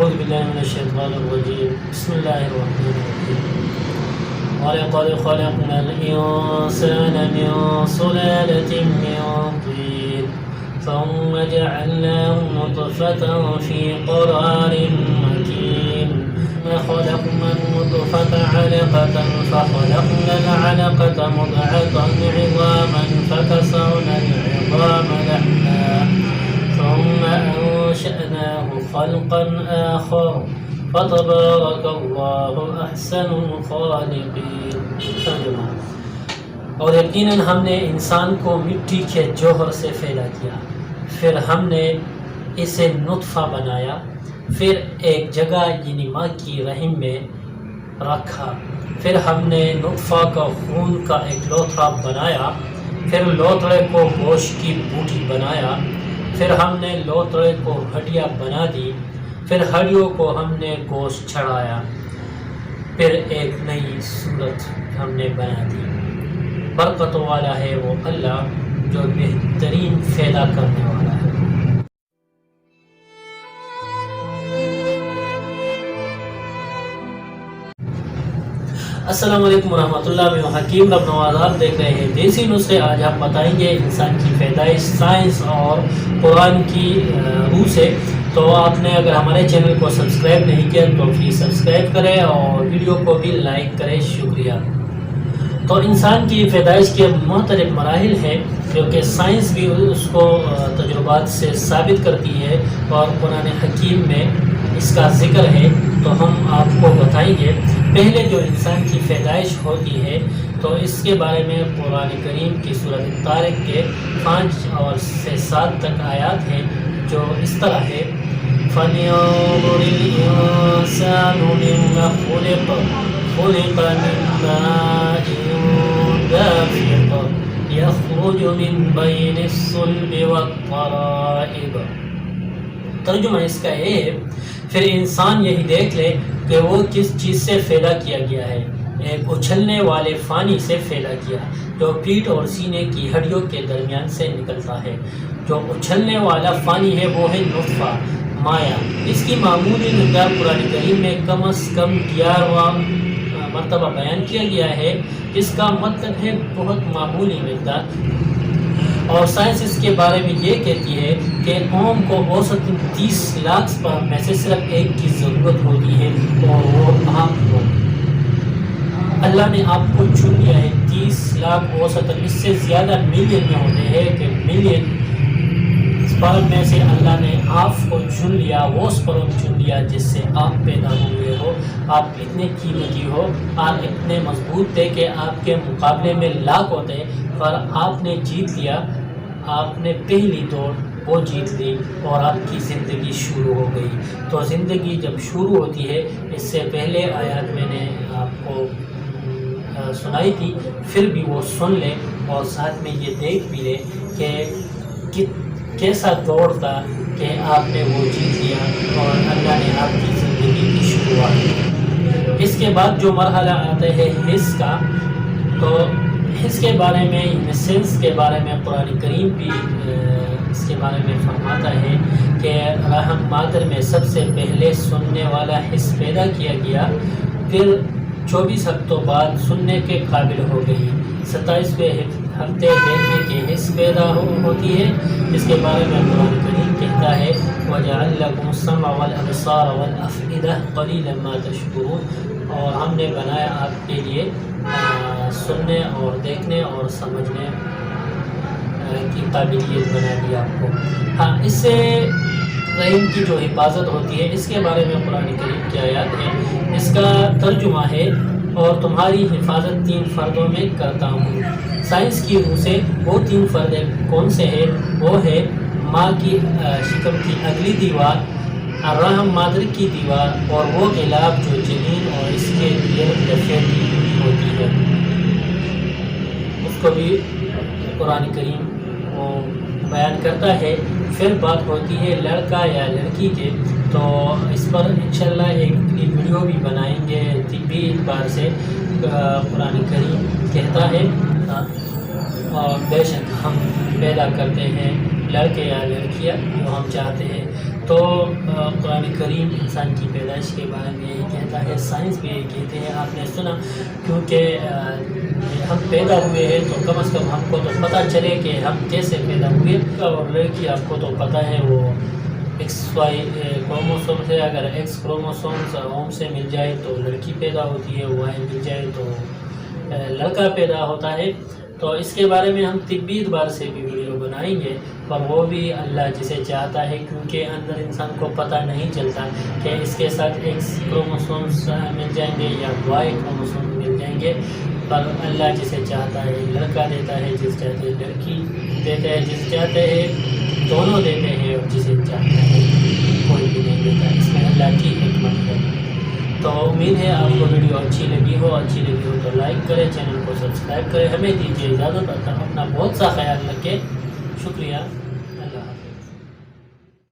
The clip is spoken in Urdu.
أعوذ بالله من الشيطان الرجيم بسم الله الرحمن الرحيم ولقد خلقنا الإنسان من سلالة من طين ثم جعلناه نطفة في قرار مكين خلقنا النطفة علقة فخلقنا العلقة مضغة عظاما فكسرنا العظام لحما ثم أنشأناه خلقا آخر فتبارك الله أحسن الخالقين. اور یقیناً ہم نے انسان کو مٹی کے جوہر سے پیدا کیا، پھر ہم نے اسے نطفہ بنایا، پھر ایک جگہ یعنی ماں کی رحم میں رکھا، پھر ہم نے نطفہ کا خون کا ایک لوتھڑا بنایا، پھر لوتھڑے کو گوشت کی بوٹی بنایا، پھر ہم نے لوتھڑے کو ہڈیاں بنا دی، پھر ہڈیوں کو ہم نے گوشت چڑھایا، پھر ایک نئی صورت ہم نے بنا دی. برکت والا ہے وہ اللہ جو بہترین پیدا کرنے والا ہے. السلام علیکم ورحمۃ اللہ. میں حکیم رب نواز، آپ دیکھ رہے ہیں دیسی نسخے. آج ہم بتائیں گے انسان کی پیدائش سائنس اور قرآن کی روح سے. تو آپ نے اگر ہمارے چینل کو سبسکرائب نہیں کیا تو پلیز سبسکرائب کریں اور ویڈیو کو بھی لائک کریں. شکریہ. تو انسان کی پیدائش کے مختلف مراحل ہیں کیونکہ سائنس بھی اس کو تجربات سے ثابت کرتی ہے اور قرآن حکیم میں اس کا ذکر ہے. تو ہم آپ کو بتائیں گے. پہلے جو انسان کی پیدائش ہوتی ہے تو اس کے بارے میں قرآن کریم کی سورۃ طارق کے 5 اور 7 تک آیات ہیں جو اس طرح ہے: فَلْيَنظُرِ الْإِنسَانُ مِمَّ خُلِقَ خُلِقَ مِن مَّاءٍ دَافِقٍ يَخْرُجُ مِن بَيْنِ الصُّلْبِ وَالتَّرَائِبِ. ترجمہ اس کا یہ ہے، پھر انسان یہی دیکھ لے کہ وہ کس چیز سے پیدا کیا گیا ہے. ایک اچھلنے والے فانی سے پیدا کیا جو پیٹھ اور سینے کی ہڈیوں کے درمیان سے نکلتا ہے. جو اچھلنے والا فانی ہے وہ ہے نطفہ، مایا. اس کی معمولی مقدار قرآن کریم میں کم از کم 11واں مرتبہ بیان کیا گیا ہے، جس کا مطلب ہے بہت معمولی مقدار. اور سائنس اس کے بارے میں یہ کہتی ہے کہ قوم کو اوسطاً 30 لاکھ سپرم میں سے صرف ایک کی ضرورت ہوتی ہے اور وہ آپ کو. اللہ نے آپ کو چن لیا ہے. 30 لاکھ اوسطاً، اس سے زیادہ ملین میں ہوتے ہیں کہ ملین سپرم میں سے اللہ نے آپ کو چن لیا، وہ سپرم چن لیا جس سے آپ پیدا ہوئے ہو. آپ اتنے قیمتی ہو، آپ اتنے مضبوط تھے کہ آپ کے مقابلے میں لاکھ ہوتے، پر آپ نے جیت لیا. آپ نے پہلی دوڑ وہ جیت لی اور آپ کی زندگی شروع ہو گئی. تو زندگی جب شروع ہوتی ہے، اس سے پہلے آیات میں نے آپ کو سنائی تھی، پھر بھی وہ سن لیں اور ساتھ میں یہ دیکھ بھی لیں کہ کیسا دور تھا کہ آپ نے وہ جیت لیا اور اللہ نے آپ کی زندگی کی شروعات کی. اس کے بعد جو مرحلہ آتا ہے حس کا، تو حس کے بارے میں، سینس کے بارے میں قرآن کریم بھی اس کے بارے میں فرماتا ہے کہ رحم مادر میں سب سے پہلے سننے والا حس پیدا کیا گیا، پھر 24 ہفتوں بعد سننے کے قابل ہو گئی، 27ویں ہفتے دیکھنے کی حس پیدا ہوتی ہے. اس کے بارے میں قرآن کریم کہتا ہے وَجَعَلَ لَكُمُ السَّمْعَ وَالْأَبْصَارَ وَالْأَفْئِدَةَ قَلِيلًا مَا تَشْكُرُونَ. اور ہم نے بنایا آپ کے لیے سننے اور دیکھنے اور سمجھنے کی قابلیت بنا دی آپ کو. ہاں، اس سے رحم کی جو حفاظت ہوتی ہے اس کے بارے میں قرآن کریم کی آیات ہے. اس کا ترجمہ ہے اور تمہاری حفاظت 3 فردوں میں کرتا ہوں. سائنس کی روح سے وہ 3 فرد کون سے ہیں؟ وہ ہے ماں کی شکم کی اگلی دیوار، رحم مادر کی دیوار، اور وہ غلاف جو جنین اور اس کے گرد دفعے کی ہوتی ہے. اس کو بھی قرآن کریم وہ بیان کرتا ہے. پھر بات ہوتی ہے لڑکا یا لڑکی کے، تو اس پر انشاءاللہ ایک ویڈیو بھی بنائیں گے طبی اعتبار سے. قرآن کریم کہتا ہے اور بے شک ہم پیدا کرتے ہیں لڑکے یا لڑکیاں جو ہم چاہتے ہیں. تو قرآن کریم انسان کی پیدائش کے بارے میں یہی کہتا ہے، سائنس بھی یہی کہتے ہیں. آپ نے سنا، کیونکہ ہم پیدا ہوئے ہیں تو کم از کم ہم کو تو پتہ چلے کہ ہم کیسے پیدا ہوئے. اور لڑکی آپ کو تو پتہ ہے وہ ایکس وائی کروموسوم سے، اگر ایکس کروموسومز اوم سے مل جائے تو لڑکی پیدا ہوتی ہے، وائی مل جائے تو لڑکا پیدا ہوتا ہے. تو اس کے بارے میں ہم طبی اعتبار سے بھی ویڈیو بنائیں گے، پر وہ بھی اللہ جسے چاہتا ہے، کیونکہ اندر انسان کو پتہ نہیں چلتا کہ اس کے ساتھ ایکس کروموسومز مل جائیں گے یا وائی کروموسوم مل جائیں گے. پر اللہ جسے چاہتا ہے لڑکا دیتا ہے، جس چاہتے ہیں لڑکی دیتا ہے، جس چاہتے ہیں دونوں دیتے ہیں، اور جسے چاہتا ہے کوئی بھی نہیں دیتا. اس میں اللہ کی حکمت ہے. تو امید ہے آپ کو ویڈیو اچھی لگی ہو تو لائک کریں، چینل کو سبسکرائب کریں. ہمیں دیجیے اجازت، اپنا بہت سا خیال رکھیں. شکریہ.